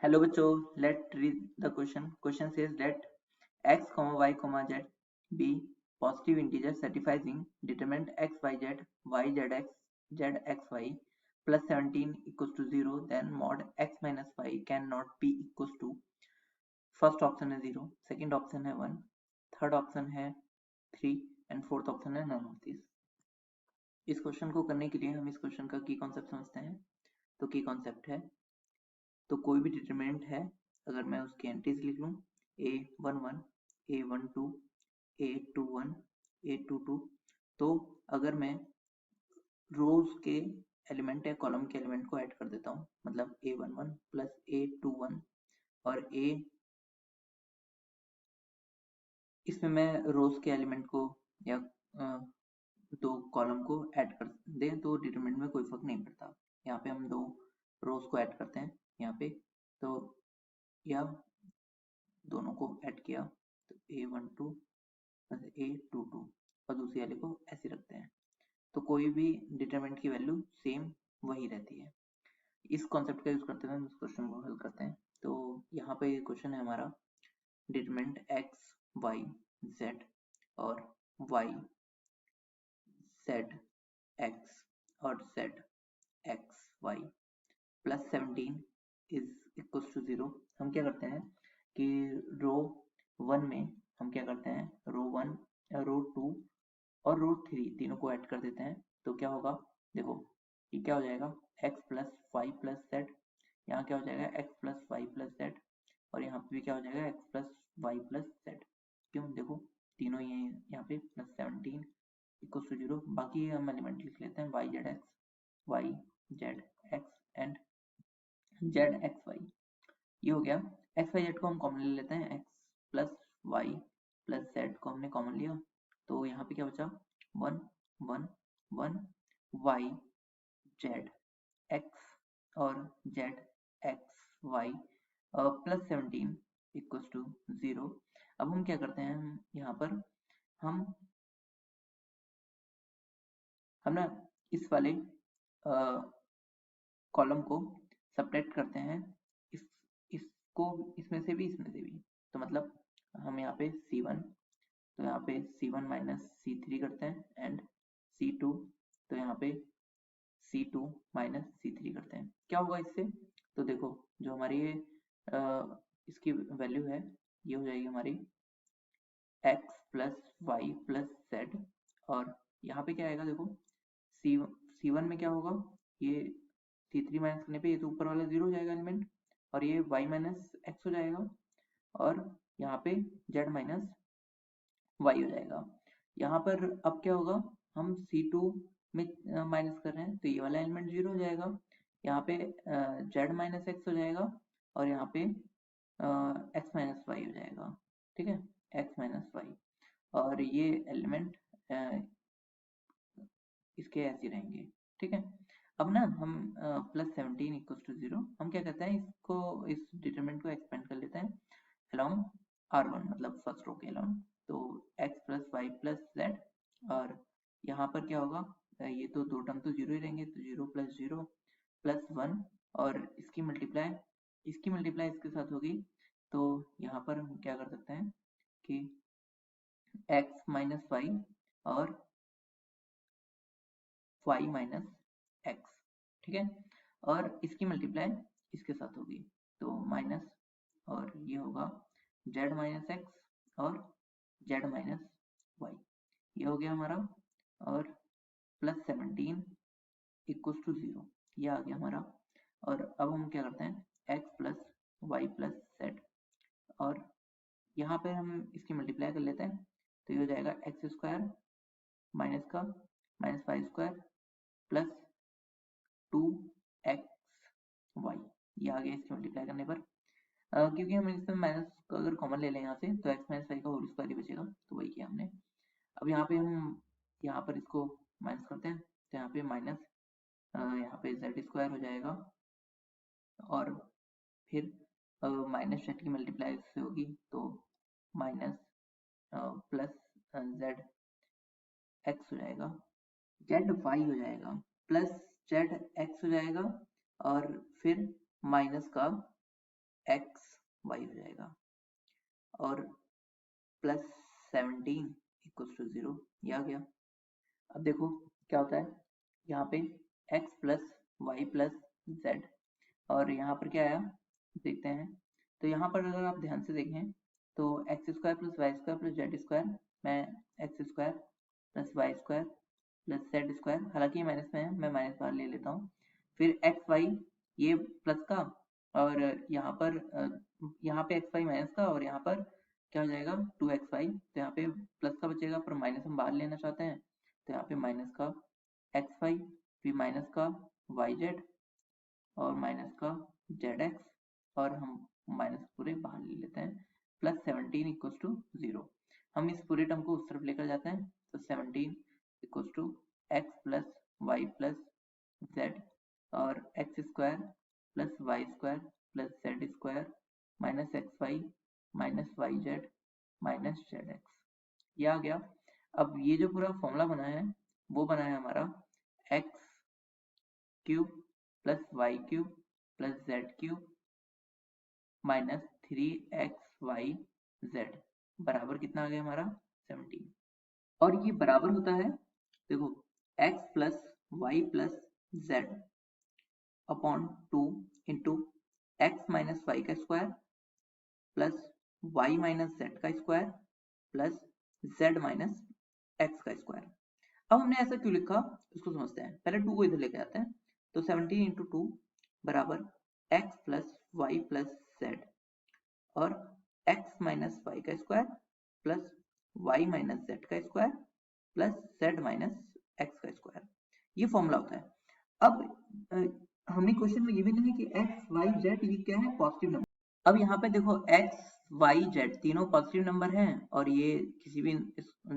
Hello बच्चों, let's read the question. Question says let x, y, z be positive integers satisfying determinant x, y, z, z, x, y plus 17 equals to 0, then mod x minus y cannot be equals to first option है 0, second option है 1, third option है 3 and fourth option है none of these. इस question को करने के लिए हम इस क्वेश्चन का की कॉन्सेप्ट समझते हैं. तो की कॉन्सेप्ट है, तो कोई भी डिटरमिनेंट है, अगर मैं उसकी एंट्रीज लिख लूँ a11, a12, a21, a22, तो अगर मैं रोज के एलिमेंट या कॉलम के एलिमेंट को ऐड कर देता हूँ, मतलब a11 प्लस a21 और a, इसमें मैं रोज के एलिमेंट को या दो कॉलम को ऐड कर दें तो डिटरमिनेंट में कोई फर्क नहीं पड़ता. यहाँ पे हम दो रोज को ऐड करते हैं यहाँ पे, तो या दोनों को ऐड किया तो a12 प्लस a22 और दूसरी वाले को ऐसे रखते हैं, तो कोई भी डिटरमिनेंट की वैल्यू सेम वही रहती है. इस कॉन्सेप्ट का यूज करते हुए हम इस क्वेश्चन को हल करते हैं. तो यहाँ पे क्वेश्चन है हमारा डिटरमिनेंट x, y, z और y, z, x और z, x, y plus 17 is equals to 0. हम क्या करते हैं कि रो 1 में हम क्या करते हैं, रो 1, रो 2 और रो 3 तीनों को ऐड कर देते हैं. तो क्या होगा, देखो ये क्या हो जाएगा x plus Y plus Z, यहाँ क्या हो जाएगा x plus Y plus Z और यहाँ पे भी क्या हो जाएगा x plus Y plus Z. क्यों, देखो तीनों ये यहाँ पे प्लस 17 इक्वल्स टू 0. बाकी हम एलिमेंट लिख लेते हैं y z x, y z x and z x y. ये हो गया. x y z को हम कॉमन ले लेते हैं, x plus Y plus Z को हमने कॉमन लिया, तो यहाँ पे क्या बचा 1 1 1 y z x और z x y plus 17 equals to 0. अब हम क्या करते हैं, हम यहाँ पर हम ना इस वाले कॉलम को सब्ट्रैक्ट करते हैं, इसको इसमें से भी इसमें से भी. तो मतलब हम यहाँ पे C1, तो यहाँ पे C1 माइनस C3 करते हैं एंड C2, तो यहाँ पे C2 माइनस C3 करते हैं. क्या होगा इससे, तो देखो जो हमारी ये इसकी वैल्यू है ये हो जाएगी हमारी x plus Y plus Z और यहाँ पे क्या आएगा, देखो C1 में क्या होगा, ये C3 माइनस करने पे ये तो ऊपर वाला 0 हो जाएगा एलिमेंट और ये y माइनस एक्स हो जाएगा और यहाँ पे z माइनस y हो जाएगा. यहाँ पर अब क्या होगा, हम C2 में माइनस कर रहे हैं तो ये वाला एलिमेंट 0 हो जाएगा, यहाँ पे z माइनस एक्स हो जाएगा और यहाँ पे x माइनस वाई हो जाएगा. ठीक है, x माइनस वाई और ये एलिमेंट इसके ऐसे रहेंगे. ठीक है, अब ना हम प्लस 17 इक्वल्स टू 0 हम क्या करते हैं, इसको इस डिटरमिनेंट को एक्सपेंड कर लेते हैं अलोंग R1, मतलब फर्स्ट रो के अलोंग. तो x plus Y plus Z और यहाँ पर क्या होगा, ये तो दो टर्म तो 0 ही रहेंगे, तो 0 प्लस 1 और इसकी मल्टीप्लाई इसके साथ होगी. तो यहाँ पर हम क्या कर सकते हैं कि x माइनस वाई और y माइनस एक्स. ठीक है, और इसकी मल्टीप्लाई इसके साथ होगी, तो माइनस और ये होगा z माइनस एक्स और z माइनस वाई. ये हो गया हमारा और प्लस 17 इक्वल्स टू 0 ये आ गया हमारा. और अब हम क्या करते हैं x plus Y plus Z और यहाँ पे हम इसकी मल्टीप्लाई कर लेते हैं, तो ये हो जाएगा एक्स स्क्वायर माइनस का minus Y square plus 2xy. ये आ गया इसकी मल्टीप्लाई करने पर. क्योंकि हम इसमें माइनस को अगर कॉमन ले लें यहाँ से तो x माइनस वाई का होल स्क्वायर ही बचेगा, तो वही किया हमने. अब यहाँ पे हम यहाँ पर इसको माइनस करते हैं, तो यहाँ पे माइनस यहाँ पे जेड स्क्वायर हो जाएगा और फिर माइनस जेड की मल्टीप्लाई से होगी तो माइनस प्लस जेड एक्स हो जाएगा, जेड वाई हो जाएगा प्लस जेड एक्स हो जाएगा और फिर माइनस का एक्स वाई हो जाएगा और प्लस 17 इक्वल टू 0, ये आ गया। अब देखो क्या होता है, यहाँ पे x plus Y plus Z और यहाँ पर क्या आया देखते हैं। तो यहाँ पर अगर आप ध्यान से देखें तो x square plus y square plus z square, मैं x square plus y square plus z square, हालांकि ये माइनस में है मैं माइनस बाहर ले लेता हूँ, फिर एक्स वाई ये प्लस का और यहाँ पे एक्स वाई माइनस का और यहाँ पर क्या हो जाएगा 2xy, तो यहाँ पे प्लस का बचेगा पर माइनस हम बाहर लेना चाहते हैं, तो यहाँ पे माइनस का एक्स वाई फिर माइनस का वाई जेड और माइनस का जेड एक्स और हम माइनस पूरे बाहर ले लेते हैं, प्लस 17 इक्वल्स टू 0। हम इस पूरे टर्म को उस तरफ लेकर जाते हैं, तो 17 equals to x plus Y plus Z और x square plus y square plus z square minus x y z minus z x, ये आ गया। अब ये जो पूरा फॉर्मूला बना है वो बना है हमारा X cube plus Y cube plus Z cube minus 3xy Z बराबर कितना आ गया हमारा 17। और ये बराबर होता है देखो x plus Y plus z upon 2 into x minus y का square plus y minus z का square plus z minus x का स्क्वायर। अब हमने ऐसा क्यों लिखा इसको समझते हैं, पहले 2 को इधर लेके आते हैं, तो 17 इंटू 2 बराबर x plus Y plus Z और x माइनस वाई का square plus y minus z का square plus z minus x का स्क्वायर, ये फॉर्मूला होता है। अब हमें क्वेश्चन में गिवन है कि x y z ये क्या है पॉजिटिव नंबर। अब यहाँ पे देखो x y z तीनों पॉजिटिव नंबर हैं और ये किसी भी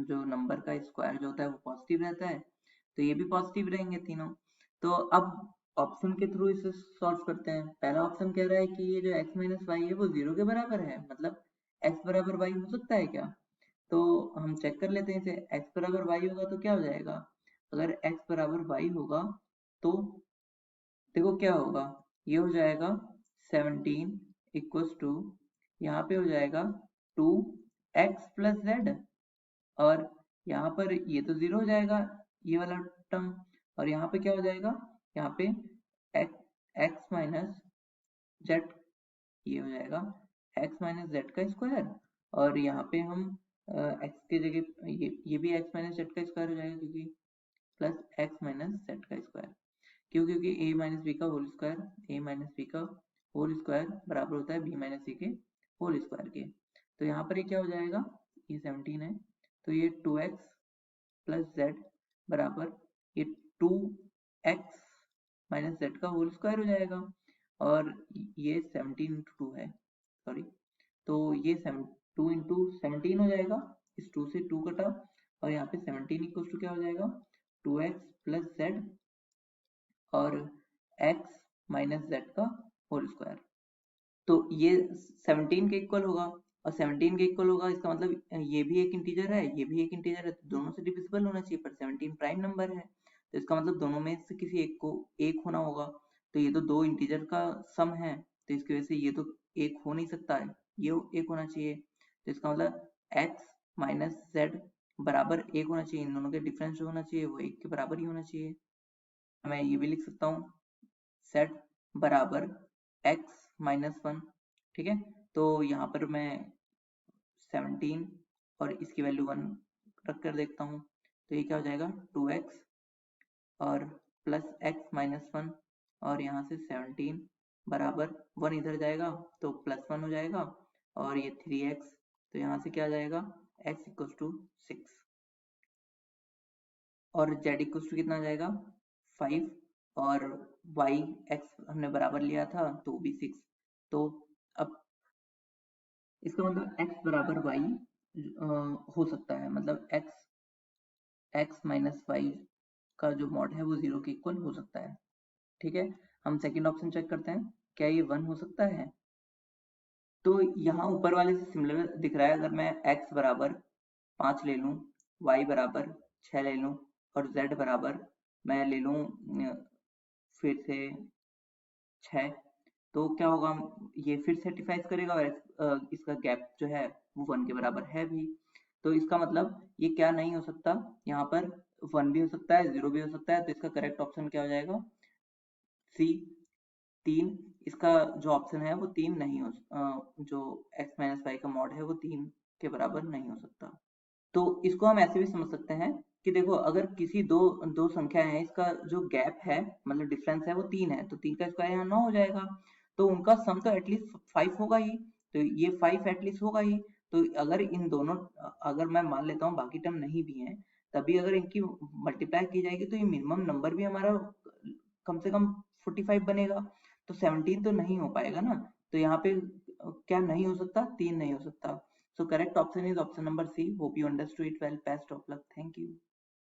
जो नंबर का स्क्वायर जो होता है वो पॉजिटिव रहता है, तो ये भी पॉजिटिव रहेंगे तीनों। तो अब ऑप्शन के थ्रू इसे सॉल्व करते हैं। पहला ऑप्शन कह रहा है कि ये जो x माइनस वाई है वो 0 के बराबर है, मतलब x बराबर y हो सकता है क्या, तो हम चेक कर लेते हैं इसे। x बराबर y होगा तो क्या हो जाएगा, अगर x बराबर y होगा तो देखो क्या होगा, ये हो जाएगा 17 इक्वल्स टू यहाँ पे हो जाएगा 2x प्लस जेड और यहाँ पर ये तो 0 हो जाएगा ये वाला टर्म, और यहाँ पे क्या हो जाएगा, यहाँ पे x माइनस जेड, ये हो जाएगा x माइनस जेड का स्क्वायर और यहाँ पे हम x की जगह ये भी x माइनस जेड का स्क्वायर हो जाएगा क्योंकि प्लस x माइनस जेड का स्क्वायर, क्योंकि a माइनस बी का होल स्क्वायर बराबर होता है b माइनस सी के होल स्क्वायर के। तो यहाँ पर ये क्या हो जाएगा, ये 17 है तो ये 2x प्लस जेड बराबर ये 2x माइनस जेड का होल स्क्वायर हो जाएगा और ये 17 इंटू 2 है, सॉरी, तो ये 2 इंटू 17 हो जाएगा, इस 2 से 2 कटा और यहाँ पे 17 इक्वल टू क्या हो जाएगा 2x प्लस जेड और x माइनस जेड का होल स्क्वायर, तो ये 17 के इक्वल होगा और 17 के इक्वल होगा इसका मतलब ये भी एक इंटीजर है ये भी एक इंटीजर है, तो दोनों से डिविजिबल होना चाहिए, पर 17 प्राइम नंबर है तो इसका मतलब दोनों में से किसी एक को एक होना होगा, तो ये तो दो इंटीजर का सम है तो इसकी वजह से ये तो एक हो नहीं सकता है, ये एक होना चाहिए, तो इसका मतलब x माइनस जेड बराबर एक होना चाहिए, इन दोनों के डिफरेंस जो होना चाहिए वो एक के बराबर ही होना चाहिए। मैं ये भी लिख सकता हूँ z बराबर x माइनस 1, ठीक है, तो यहाँ पर मैं 17 और इसकी वैल्यू 1 रख कर देखता हूँ, तो ये क्या हो जाएगा 2x और प्लस x माइनस 1 और यहाँ से 17 बराबर 1 इधर जाएगा तो प्लस 1 हो जाएगा और ये 3x, तो यहाँ से क्या आ जाएगा x इक्वल टू 6 और z इक्वल टू कितना आ जाएगा 5 और y x हमने बराबर लिया था तो भी 6, तो अब इसका मतलब x बराबर y हो सकता है, मतलब x माइनस वाई का जो मॉड है वो 0 के इक्वल हो सकता है, ठीक है। हम सेकंड ऑप्शन चेक करते हैं क्या ये 1 हो सकता है, तो यहाँ ऊपर वाले से सिमिलर दिख रहा है, अगर मैं x बराबर 5 ले लूँ, y बराबर 6 ले लूँ और z बराबर मैं ले लूँ फिर से 6, तो क्या होगा, ये फिर सेटिस्फाइज करेगा और इसका गैप जो है वो 1 के बराबर है भी। तो इसका मतलब ये क्या नहीं हो सकता, यहाँ पर 1 भी हो सकता है, 0 भी हो सकता है, तो इसका करेक्ट ऑप्शन क्या हो जाएगा, सी 3। इसका जो ऑप्शन है वो 3 नहीं हो जो x माइनस वाई का मॉड है वो 3 के बराबर नहीं हो सकता। तो इसको हम ऐसे भी समझ सकते हैं कि देखो, अगर किसी दो दो संख्या है, इसका जो गैप है मतलब डिफरेंस है वो 3 है, तो 3 का स्क्वायर यहाँ 9 हो जाएगा, तो उनका सम तो एटलीस्ट 5 होगा ही, तो ये 5 एटलीस्ट होगा ही। तो अगर इन दोनों, अगर मैं मान लेता हूँ बाकी टर्म नहीं भी है, तभी अगर इनकी मल्टीप्लाई की जाएगी तो ये मिनिमम नंबर भी हमारा कम से कम 45 बनेगा, तो 17 तो नहीं हो पाएगा ना। तो यहाँ पे क्या नहीं हो सकता, 3 नहीं हो सकता। So correct option is option number C. Hope you understood it well. Best of luck. Thank you.